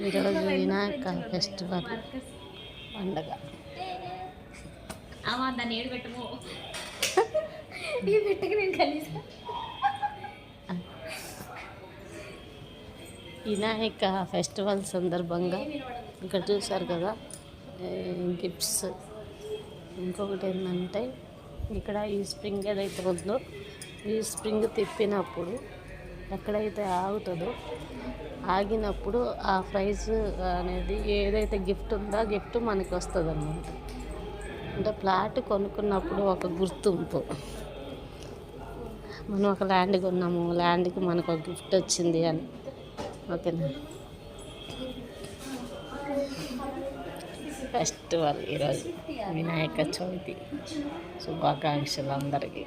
ఈరోజు వినాయక ఫెస్టివల్ పండగ. దాన్ని ఏడు పెట్టము పెట్టక నేను కనీసం వినాయక ఫెస్టివల్ సందర్భంగా ఇక్కడ చూసారు కదా గిఫ్ట్స్. ఇంకొకటి ఏంటంటే ఇక్కడ ఈ స్ప్రింగ్ ఏదైతే ఉందో ఈ స్ప్రింగ్ తిప్పినప్పుడు ఎక్కడైతే ఆగుతుందో ఆగినప్పుడు ఆ ప్రైజ్ అనేది ఏదైతే గిఫ్ట్ ఉందో ఆ గిఫ్ట్ మనకి వస్తుంది అన్నమాట. అంటే ప్లాట్ కొనుక్కున్నప్పుడు ఒక గుర్తింపు, మనం ఒక ల్యాండ్ కొన్నాము, ల్యాండ్కి మనకు ఒక గిఫ్ట్ వచ్చింది అని. ఓకేనా, ఫెస్టివల్ ఈరోజు వినాయక చవితి శుభాకాంక్షలు అందరికీ.